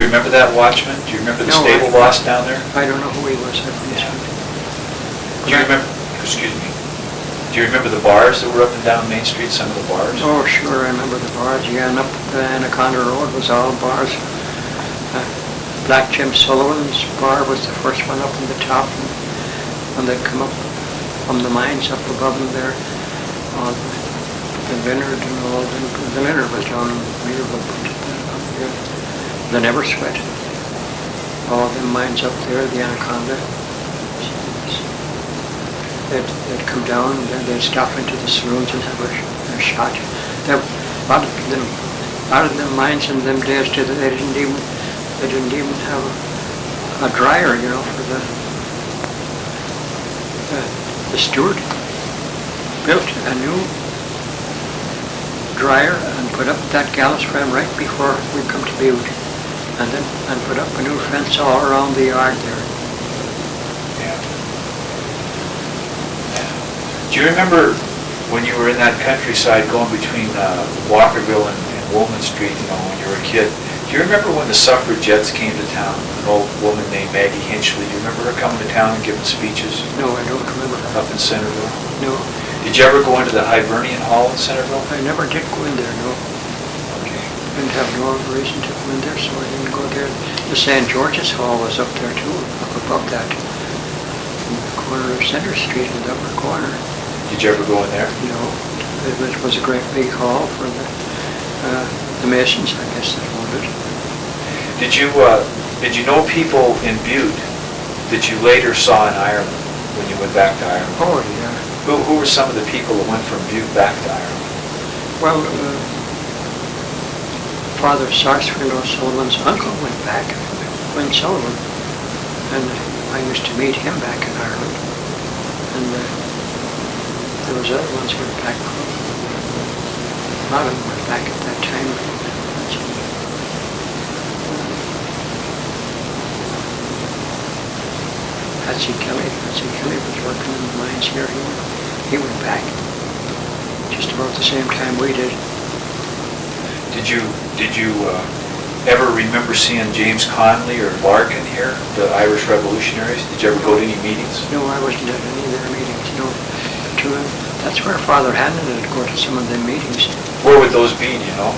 remember that watchman? Do you remember the No, stable boss down there? I don't know who he was. Yeah. Do you remember, excuse me, do you remember the bars that were up and down Main Street, some of the bars? Oh, sure, I remember the bars. Yeah, and up the Anaconda Road was all bars. Black Jim Sullivan's bar was the first one up in the top, and when they come up from the mines up above them there, the Leonard and all, the Leonard was down real good. The Never Sweat, all the mines up there, the Anaconda. They'd come down and then they'd stop into the saloons and have a shot. A lot of them mines in them days, they didn't even have a dryer, you know, for the steward built a new dryer and put up that gallows frame right before we come to Butte, and put up a new fence all around the yard there. Yeah. Do you remember when you were in that countryside going between Walkerville and Woolman Street, you know, when you were a kid? Do you remember when the suffragettes came to town? An old woman named Maggie Hinchley. Do you remember her coming to town and giving speeches? No, I don't remember. Up in Centerville? No. Did you ever go into the Hibernian Hall in Centerville? I never did go in there, no. Okay. Didn't have no reason to go in there, so I didn't go there. The St. George's Hall was up there too, up above that, in the corner of Center Street in the upper corner. Did you ever go in there? No. It was a great big hall for the Masons, I guess, that owned it. Did you know people in Butte that you later saw in Ireland when you went back to Ireland? Oh, yeah. Who were some of the people that went from Butte back to Ireland? Well, Father Sarsfield O'Sullivan's uncle went back, Quinn Sullivan, and I used to meet him back in Ireland. And there was other ones who went back. A lot of them went back at that time. Patsy Kelly was working in the mines here. He went back just about the same time we did. Did you ever remember seeing James Connolly or Larkin here, the Irish revolutionaries? Did you ever go to any meetings? No, I wasn't at any of their meetings, no. That's where Father Hannon would go to some of the meetings. Where would those be, do you know?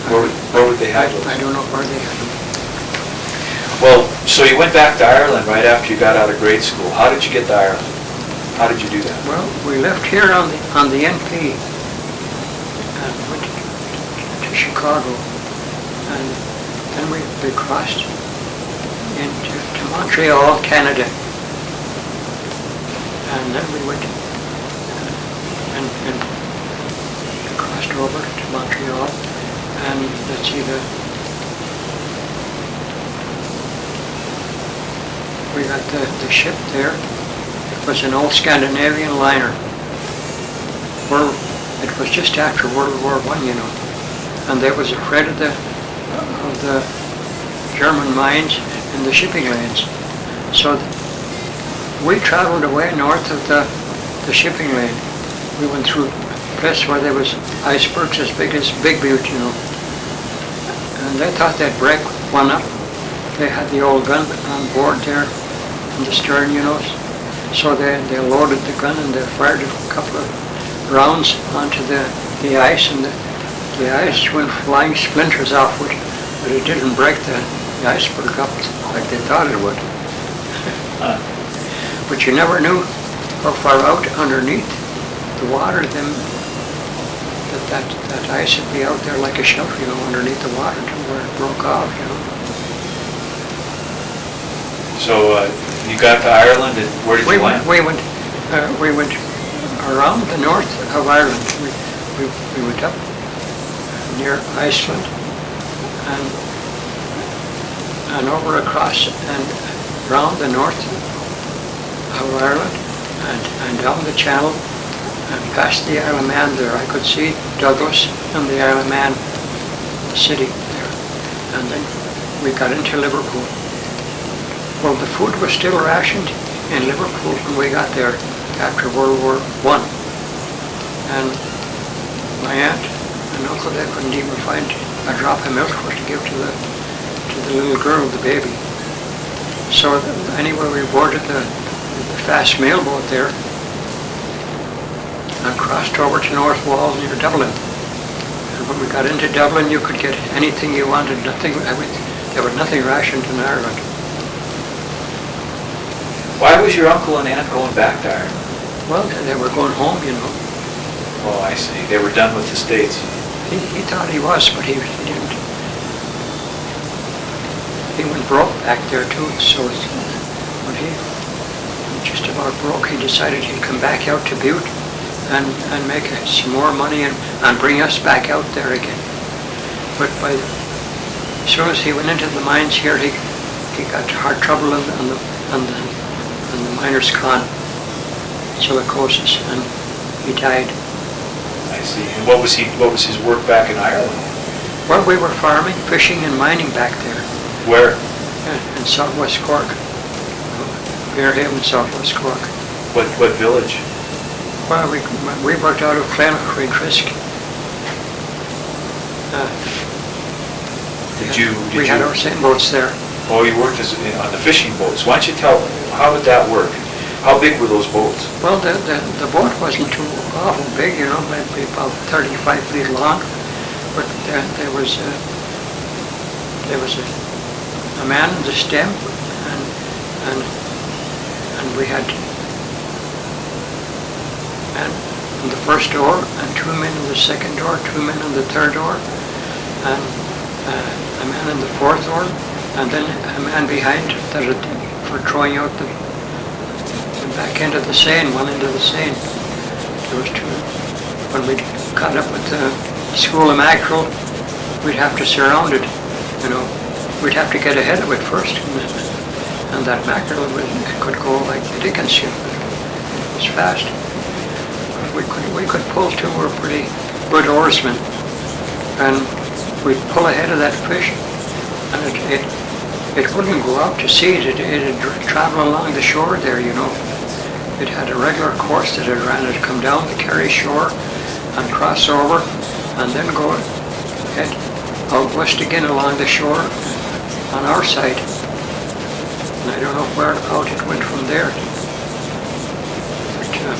Where would they have those? I don't know where they had them. Well, so you went back to Ireland right after you got out of grade school. How did you get to Ireland? How did you do that? Well, we left here on the NP and went to Chicago, and then we crossed into Montreal, Canada, and then we went and crossed over to Montreal, and let's see, we got the ship there. It was an old Scandinavian liner. It was just after World War I, you know, and they was afraid of the German mines in the shipping lanes. So we traveled away north of the shipping lane. We went through a place where there was icebergs as big as Big Butte, you know, and they thought they'd break one up. They had the old gun on board there in the stern, you know, so they loaded the gun and they fired a couple of rounds onto the ice, and the ice went flying splinters off it, but it didn't break the iceberg up like they thought it would. But you never knew how far out underneath the water that ice would be out there like a shelf, you know, underneath the water to where it broke off, you know. So you got to Ireland, and where did you land? We went around the north of Ireland. We went up near Iceland and over across and round the north of Ireland and down the channel and past the Isle of Man there. I could see Douglas and the Isle of Man city there. And then we got into Liverpool. Well, the food was still rationed in Liverpool when we got there after World War I. And my aunt and uncle, they couldn't even find a drop of milk for us to give to the little girl, the baby. So anyway, we boarded the fast mail boat there and crossed over to North Wall near Dublin. And when we got into Dublin, you could get anything you wanted. There was nothing rationed in Ireland. Why was your uncle and aunt going back to Ireland? Well, they were going home, you know. Oh, I see. They were done with the States. He thought he was, but he didn't. He went broke back there too, so when he just about broke, he decided he'd come back out to Butte and make some more money and bring us back out there again. But as soon as he went into the mines here, he got hard trouble on the miners' con, silicosis, and he died. I see. And what was his work back in Ireland? Well, we were farming, fishing, and mining back there. Where? In southwest Cork. Bearhaven, southwest Cork. What village? Well, we worked out of Clonachry and Driscoll. We had our same boats there. Oh, you worked on the fishing boats. Why don't you tell, how did that work? How big were those boats? Well, the boat wasn't too awful big, you know, maybe about 35 feet long. But there was a man in the stem, and we had a man in the first oar, and 2 men in the second oar, 2 men in the third oar, and a man in the fourth oar, and then a man behind for throwing out the back end of the Seine, one end of the Seine. There was 2. When we got up at the school of Mackeral, we'd have to surround it, you know. We'd have to get ahead of it first, and that Mackeral could go like Dickens, you know. It was fast. We could pull too. We're pretty good oarsmen, and we'd pull ahead of that fish, and it wouldn't go out to sea. It'd travel along the shore there, you know. It had a regular course that it ran. It'd come down the Kerry shore and cross over, and then go head out west again along the shore on our side. And I don't know where out it went from there. But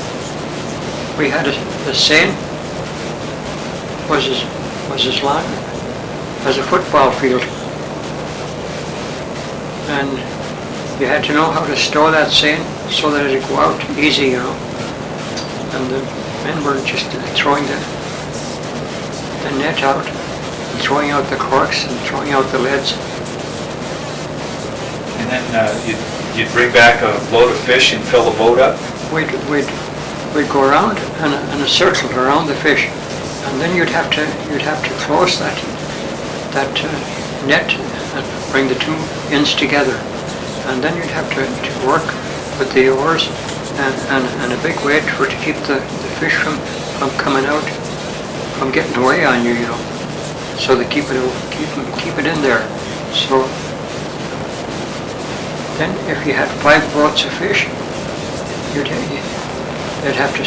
we had the Seine was as long as a football field, and you had to know how to stow that Seine so that it'd go out easy, you know. And the men were just throwing the net out, and throwing out the corks, and throwing out the leads. And then you'd bring back a load of fish and fill the boat up? We'd go around in a circle around the fish, and then you'd have to close that net and bring the 2 ends together, and then you'd have to work with the oars and a big weight to keep the fish from coming out, from getting away on you, you know. So they keep it in there. So then, if you had 5 boats of fish, they'd have to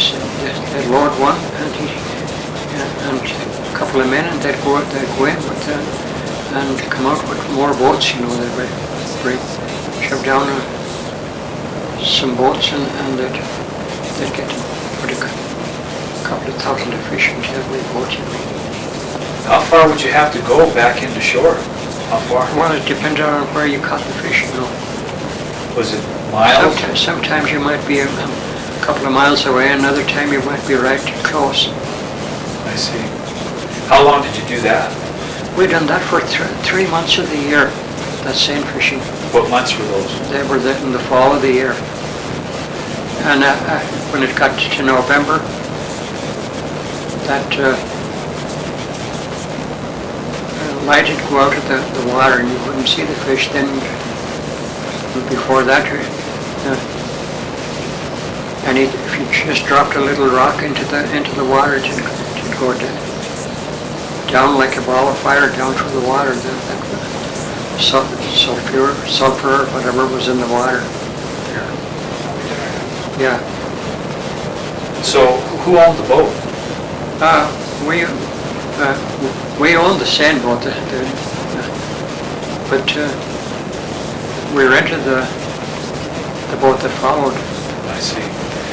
load one, and a couple of men, and they'd go in with and come out with more boats, you know. They'd shove down some boats, and they'd get a couple of thousand of fish into every boat, you know. How far would you have to go back into shore? How far? Well, it depended on where you caught the fish, you know. Was it miles? Sometimes you might be a couple of miles away, another time you might be right close. I see. How long did you do that? We done that for 3 months of the year, that Seine fishing. What months were those? They were in the fall of the year. And when it got to November, that light would go out of the water, and you wouldn't see the fish then. Before that, and if you just dropped a little rock into the water, it'd go down like a ball of fire down through the water. The sulfur, whatever was in the water. Yeah. So who owned the boat? We owned the Seine boat. But we rented the boat that followed. I see.